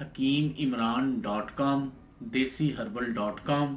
hakeemimran.com, desiherbal.com,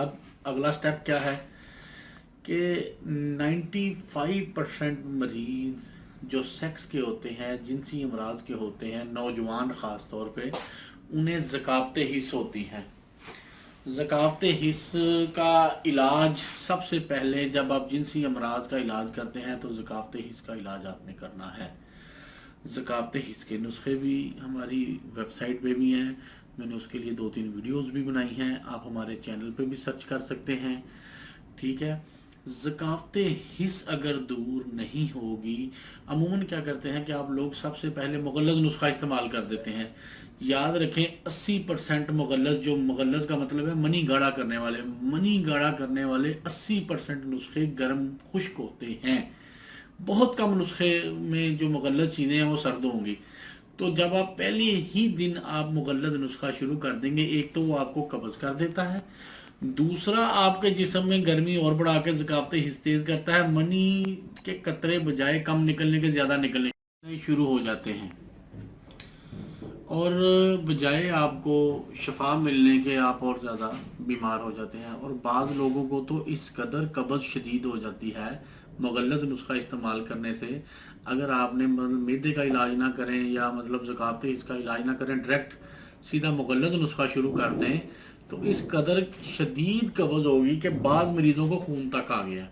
اب اگلا step کیا ہے کہ 95% مریض جو سیکس کے ہوتے ہیں، جنسی امراض کے ہوتے ہیں، نوجوان خاص طور پہ، انہیں ذکاوت حس ہوتی ہیں۔ ذکاوت حس کا علاج سب سے پہلے جب آپ جنسی امراض کا علاج کرتے ہیں تو ذکاوت حس کا علاج آپ نے کرنا ہے۔ ذکاوت حس کے نسخے بھی ہماری ویب سائٹ پہ بھی ہیں، میں نے اس کے لیے 2-3 ویڈیوز بھی بنائی ہیں، آپ ہمارے چینل پہ بھی سرچ کر سکتے ہیں، ٹھیک ہے۔ ذکاوت حس اگر دور نہیں ہوگی، عموماً کیا کرتے ہیں کہ آپ لوگ سب سے پہلے مغلظ نسخہ استعمال کر دیتے ہیں۔ یاد رکھیں 80% مغلظ، جو مغلظ کا مطلب ہے منی گاڑھا کرنے والے 80% نسخے گرم خشک ہوتے ہیں۔ بہت کم نسخے میں جو مغلظ چیزیں ہیں وہ سرد ہوں گی۔ تو جب آپ پہلے ہی دن آپ مغلظ نسخہ شروع کر دیں گے، ایک تو وہ آپ کو قبض کر دیتا ہے، دوسرا آپ کے جسم میں گرمی اور بڑھا کے ذکاوت حس تیز کرتا ہے، منی کے قطرے بجائے کم نکلنے کے زیادہ نکلنے شروع ہو جاتے ہیں، اور بجائے آپ کو شفا ملنے کے آپ اور زیادہ بیمار ہو جاتے ہیں۔ اور بعض لوگوں کو تو اس قدر قبض شدید ہو جاتی ہے مغلظ نسخہ استعمال کرنے سے، اگر آپ نے معدے کا علاج نہ کریں یا ذکاوت حس کا علاج نہ کریں، ڈائریکٹ سیدھا مغلظ نسخہ شروع کر دیں تو اس قدر شدید قبض ہوگی کہ بعض مریضوں کو خون تک آ گیا۔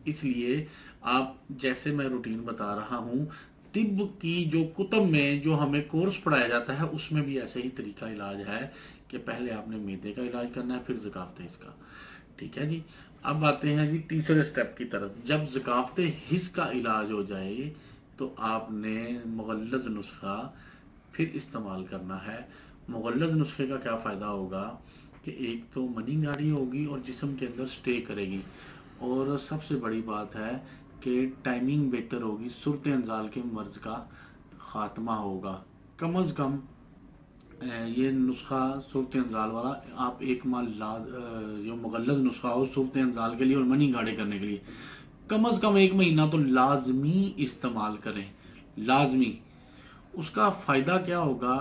اس لیے آپ، جیسے میں روٹین بتا رہا ہوں، طب کی جو کتب میں جو ہمیں کورس پڑھایا جاتا ہے اس میں بھی ایسے ہی طریقہ علاج ہے کہ پہلے آپ نے معدے کا علاج کرنا ہے، پھر ذکاوت حس کا، ٹھیک ہے جی۔ اب آتے ہیں جی تیسرے سٹیپ کی طرف۔ جب ذکاوت حس کا علاج ہو جائے تو آپ نے مغلظ نسخہ پھر استعمال کرنا ہے۔ مغلظ نسخے کا کیا فائدہ ہوگا کہ ایک تو منی گاڑھی ہوگی اور جسم کے اندر سٹے کرے گی، اور سب سے بڑی بات ہے کہ ٹائمنگ بہتر ہوگی، صورت انزال کے مرض کا خاتمہ ہوگا۔ کم از کم یہ نسخہ صورت انزال والا آپ 1 ماہ جو مغلظ نسخہ ہو صورت انزال کے لیے اور منی گاڑھے کرنے کے لیے، کم از کم 1 مہینہ تو لازمی استعمال کریں، لازمی۔ اس کا فائدہ کیا ہوگا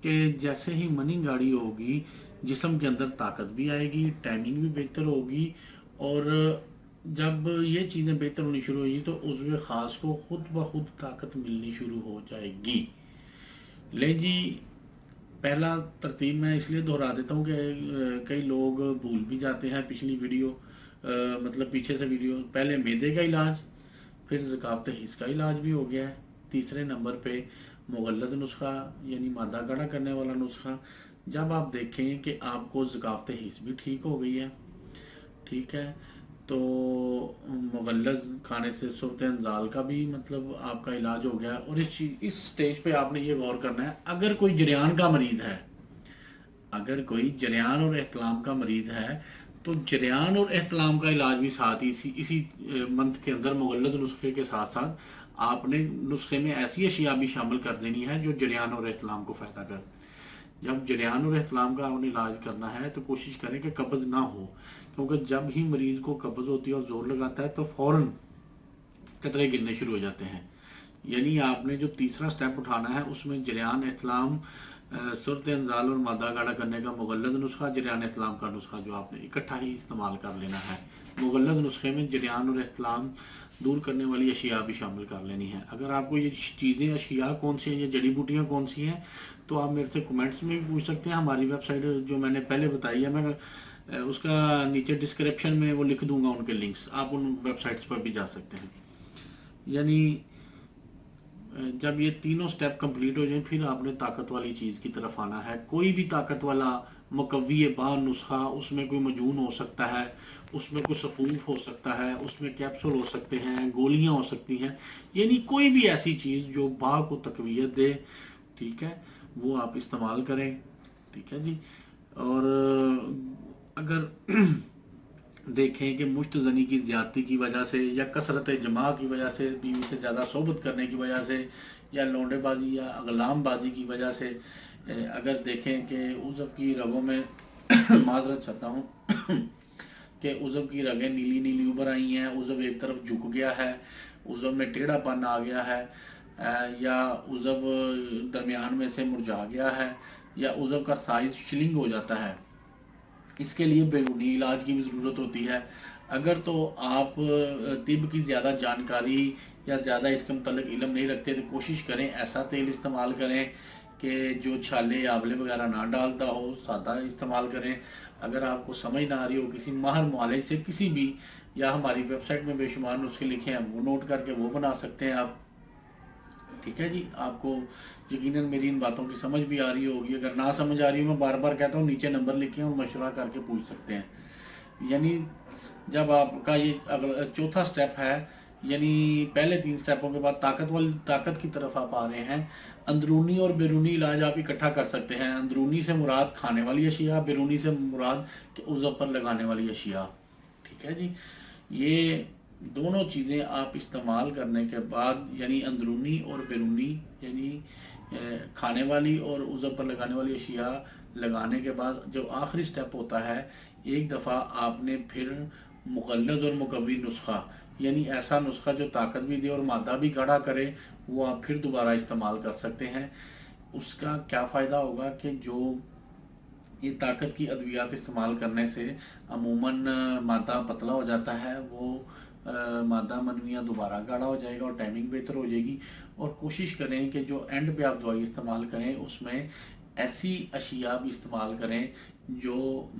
کہ جیسے ہی منی گاڑھی ہوگی جسم کے اندر طاقت بھی آئے گی، ٹائمنگ بھی بہتر ہوگی، اور جب یہ چیزیں بہتر ہونی شروع ہوگی تو عضو خاص کو خود بخود طاقت ملنی شروع ہو جائے گی۔ لے جی، پہلا ترتیب میں اس لیے دہرا دیتا ہوں کہ کئی لوگ بھول بھی جاتے ہیں پچھلی ویڈیو، پیچھے سے ویڈیو۔ پہلے معدے کا علاج، پھر ذکاوت حس کا علاج بھی ہو گیا ہے، تیسرے نمبر پہ مغلظ نسخہ یعنی مادہ گاڑھا کرنے والا نسخہ۔ جب آپ دیکھیں کہ آپ کو ذکاوت حس بھی ٹھیک ہو گئی ہے، ٹھیک ہے، تو مغلظ کھانے سے صورت انزال کا بھی آپ کا علاج ہو گیا۔ اور اس سٹیج پہ آپ نے یہ غور کرنا ہے، اگر کوئی جریان کا مریض ہے، اگر کوئی جریان اور احتلام کا مریض ہے تو جریان اور احتلام کا علاج بھی ساتھ ہی اسی منتھ کے اندر مغلظ نسخے کے ساتھ ساتھ آپ نے نسخے میں ایسی اشیاء بھی شامل کر دینی ہے جو جریان اور احتلام کو فائدہ کر۔ جب جریان اور احتلام کا علاج کرنا ہے تو کوشش کریں کہ قبض نہ ہو، کیونکہ جب ہی مریض کو قبض ہوتی ہے اور زور لگاتا ہے تو فوراً قطرے گرنے شروع ہو جاتے ہیں۔ یعنی آپ نے جو تیسرا سٹیپ اٹھانا ہے اس میں جریان، احتلام، صورت انزال اور مادہ گاڑھا کرنے کا مغلظ نسخہ، جریان احتلام کا نسخہ جو آپ نے اکٹھا ہی استعمال کر لینا ہے۔ مغلظ نسخے میں جریان اور احتلام دور کرنے والی اشیاء بھی شامل کر لینی ہے۔ اگر آپ کو یہ چیزیں، اشیاء کون سی ہیں، یہ جڑی بوٹیاں کون سی ہیں، تو آپ میرے سے کمنٹس میں بھی پوچھ سکتے ہیں۔ ہماری ویب سائٹ جو میں نے پہلے بتائی ہے، میں اس کا نیچے ڈسکرپشن میں وہ لکھ دوں گا ان کے لنکس، آپ ان ویب سائٹس پر بھی جا سکتے ہیں۔ یعنی جب یہ تینوں سٹیپ کمپلیٹ ہو جائیں پھر آپ نے طاقت والی چیز کی طرف آنا ہے۔ کوئی بھی طاقت والا مقوی بار نسخہ، اس میں کوئی مجون ہو سکتا ہے، اس میں کوئی صفوف ہو سکتا ہے، اس میں کیپسول ہو سکتے ہیں، گولیاں ہو سکتی ہیں، یعنی کوئی بھی ایسی چیز جو باہ کو تقویت دے، ٹھیک ہے، وہ آپ استعمال کریں، ٹھیک ہے جی۔ اور اگر دیکھیں کہ مشت زنی کی زیادتی کی وجہ سے یا کثرت جماع کی وجہ سے، بیوی سے زیادہ صحبت کرنے کی وجہ سے، یا لونڈے بازی یا اغلام بازی کی وجہ سے، اگر دیکھیں کہ عضو کی رگوں میں معذرت چاہتا ہوں کہ عضو کی رگیں نیلی نیلی ابھر آئی ہیں، عضو ایک طرف جھک گیا ہے، عضو میں ٹیڑھا پن آ گیا ہے، یا عضو درمیان میں سے مرجھا گیا ہے، یا عضو کا سائز شلنگ ہو جاتا ہے، اس کے لیے بیرونی علاج کی بھی ضرورت ہوتی ہے۔ اگر تو آپ طب کی زیادہ جانکاری یا زیادہ اس کے متعلق علم نہیں رکھتے تو کوشش کریں ایسا تیل استعمال کریں کہ جو چھالے آولے وغیرہ نہ ڈالتا ہو، سادہ استعمال کریں۔ اگر آپ کو سمجھ نہ آ رہی ہو کسی ماہر معالج سے کسی بھی، یا ہماری ویب سائٹ میں بے شمار نسخے لکھے ہیں، وہ نوٹ کر کے وہ بنا سکتے ہیں آپ۔ ٹھیک ہے جی، آپ کو یقیناً میری ان باتوں کی سمجھ بھی آ رہی ہوگی۔ اگر نہ سمجھ آ رہی ہو، میں بار بار کہتا ہوں نیچے نمبر لکھیں اور مشورہ کر کے پوچھ سکتے ہیں۔ یعنی جب آپ کا یہ چوتھا سٹیپ ہے، یعنی پہلے 3 سٹیپوں کے بعد طاقت کی طرف آپ آ رہے ہیں۔ اندرونی اور بیرونی علاج آپ اکٹھا کر سکتے ہیں۔ اندرونی سے مراد کھانے والی اشیاء، بیرونی سے مراد کہ عضو پر لگانے والی اشیاء۔ ٹھیک ہے جی، یہ دونوں چیزیں آپ استعمال کرنے کے بعد، یعنی اندرونی اور بیرونی، یعنی کھانے والی اور عضو پر لگانے والی اشیاء لگانے کے بعد جو آخری سٹیپ ہوتا ہے، ایک دفعہ آپ نے پھر مغلظ اور مقوی نسخہ، یعنی ایسا نسخہ جو طاقت بھی دے اور مادہ بھی گاڑھا کرے، وہ آپ پھر دوبارہ استعمال کر سکتے ہیں۔ اس کا کیا فائدہ ہوگا کہ جو یہ طاقت کی ادویات استعمال کرنے سے عموماً مادہ پتلا ہو جاتا ہے، وہ مادہ منویہ دوبارہ گاڑھا ہو جائے گا اور ٹائمنگ بہتر ہو جائے گی۔ اور کوشش کریں کہ جو اینڈ پہ آپ دوائی استعمال کریں اس میں ایسی اشیاء بھی استعمال کریں جو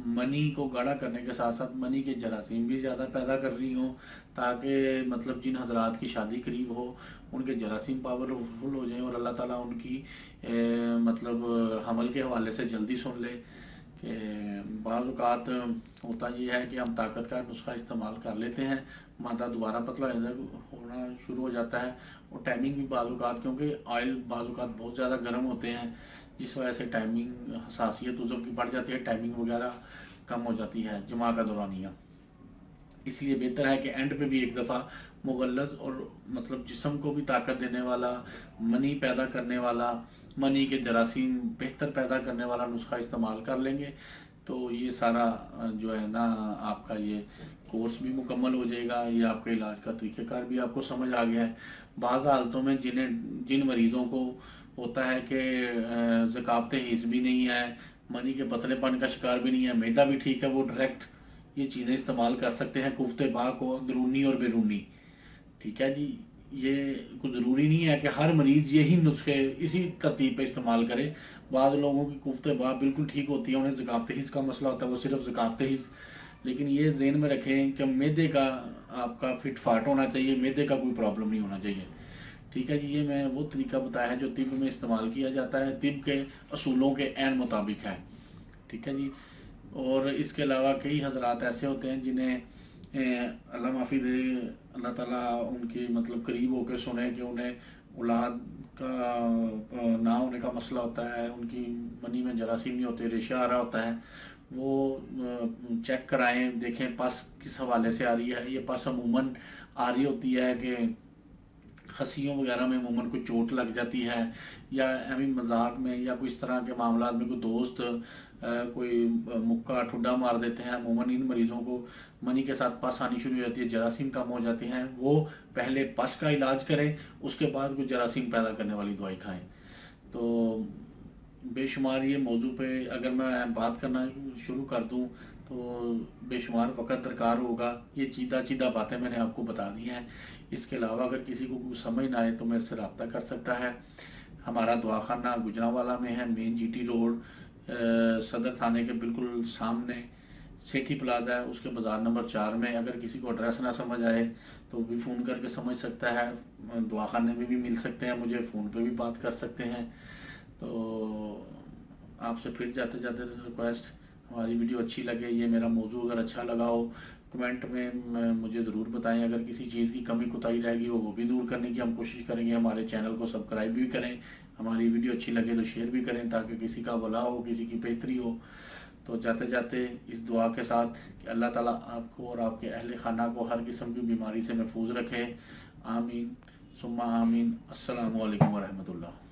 منی کو گاڑھا کرنے کے ساتھ ساتھ منی کے جراثیم بھی زیادہ پیدا کر رہی ہوں، تاکہ مطلب جن حضرات کی شادی قریب ہو ان کے جراثیم پاورفل ہو جائیں اور اللہ تعالیٰ ان کی مطلب حمل کے حوالے سے جلدی سن لے۔ کہ بعض اوقات ہوتا یہ ہے کہ ہم طاقت کا نسخہ استعمال کر لیتے ہیں، مادہ دوبارہ پتلا ہونا شروع ہو جاتا ہے، اور ٹائمنگ بھی بعض اوقات، کیونکہ آئل بعض اوقات بہت زیادہ گرم ہوتے ہیں جس وجہ سے ٹائمنگ حساسیت عضو کی بڑھ جاتی ہے، ٹائمنگ وغیرہ کم ہو جاتی ہے، جماع کا دورانیہ۔ اس لیے بہتر ہے کہ اینڈ پہ بھی ایک دفعہ مغلظ اور مطلب جسم کو بھی طاقت دینے والا، منی پیدا کرنے والا، منی کے جراثیم بہتر پیدا کرنے والا نسخہ استعمال کر لیں گے تو یہ سارا جو ہے نا آپ کا یہ کورس بھی مکمل ہو جائے گا۔ یہ آپ کے علاج کا طریقہ کار بھی آپ کو سمجھ آ گیا ہے۔ بعض حالتوں میں جن مریضوں کو ہوتا ہے کہ ذکاوت حس بھی نہیں ہے، منی کے پتلے پن کا شکار بھی نہیں ہے، معدہ بھی ٹھیک ہے، وہ ڈائریکٹ یہ چیزیں استعمال کر سکتے ہیں کوفتے باغ کو، اندرونی اور بیرونی۔ ٹھیک ہے جی، یہ کچھ ضروری نہیں ہے کہ ہر مریض یہی نسخے اسی ترتیب پہ استعمال کرے۔ بعض لوگوں کی کوفتے باغ بالکل ٹھیک ہوتی ہے، انہیں ذکاوت حس کا مسئلہ ہوتا ہے، وہ صرف ذکاوت حس۔ لیکن یہ ذہن میں رکھیں کہ معدے کا آپ کا فٹ فاٹ ہونا چاہیے، معدے کا کوئی پرابلم نہیں ہونا چاہیے۔ ٹھیک ہے جی، یہ میں وہ طریقہ بتایا ہے جو طب میں استعمال کیا جاتا ہے، طب کے اصولوں کے عین مطابق ہے۔ ٹھیک ہے جی، اور اس کے علاوہ کئی حضرات ایسے ہوتے ہیں جنہیں اللہ معافی دے، اللہ تعالیٰ ان کی مطلب قریب ہو کے سنے کہ انہیں اولاد کا نہ ہونے کا مسئلہ ہوتا ہے، ان کی منی میں جراثیم نہیں ہوتے، ریشہ آ رہا ہوتا ہے، وہ چیک کرائیں، دیکھیں پس کس حوالے سے آ رہی ہے۔ یہ پس عموماً آ رہی ہوتی ہے کہ خصیوں وغیرہ میں عموماً کوئی چوٹ لگ جاتی ہے، یا ایویں مذاق میں یا کوئی اس طرح کے معاملات میں کوئی دوست کوئی مکہ ٹھڈا مار دیتے ہیں، عموماً ان مریضوں کو منی کے ساتھ پس آنی شروع ہو جاتی ہے، جراثیم کم ہو جاتے ہیں۔ وہ پہلے پس کا علاج کریں، اس کے بعد کوئی جراثیم پیدا کرنے والی دوائی کھائیں۔ تو بے شمار یہ موضوع پہ اگر میں بات کرنا شروع کر دوں تو بے شمار وقت درکار ہوگا۔ یہ چیدہ باتیں میں نے آپ کو بتا دی ہیں۔ اس کے علاوہ اگر کسی کو کچھ سمجھ نہ آئے تو میرے سے رابطہ کر سکتا ہے۔ ہمارا دواخانہ گجرانوالہ میں ہے، مین جی ٹی روڈ، صدر تھانے کے بالکل سامنے سیٹھی پلازا ہے، اس کے بازار نمبر 4 میں۔ اگر کسی کو ایڈریس نہ سمجھ آئے تو بھی فون کر کے سمجھ سکتا ہے، دواخانے میں بھی مل سکتے ہیں، مجھے فون پہ بھی بات کر سکتے ہیں۔ تو آپ سے پھر جاتے ریکویسٹ، ہماری ویڈیو اچھی لگے، یہ میرا موضوع اگر اچھا لگا ہو کمنٹ میں مجھے ضرور بتائیں۔ اگر کسی چیز کی کمی کوتاہی رہ گئی ہو وہ بھی دور کرنے کی ہم کوشش کریں گے۔ ہمارے چینل کو سبسکرائب بھی کریں، ہماری ویڈیو اچھی لگے تو شیئر بھی کریں تاکہ کسی کا بھلا ہو، کسی کی بہتری ہو۔ تو جاتے اس دعا کے ساتھ کہ اللہ تعالیٰ آپ کو اور آپ کے اہل خانہ کو ہر قسم کی بیماری سے محفوظ رکھے، آمین ثم آمین۔ السلام علیکم ورحمۃ اللہ۔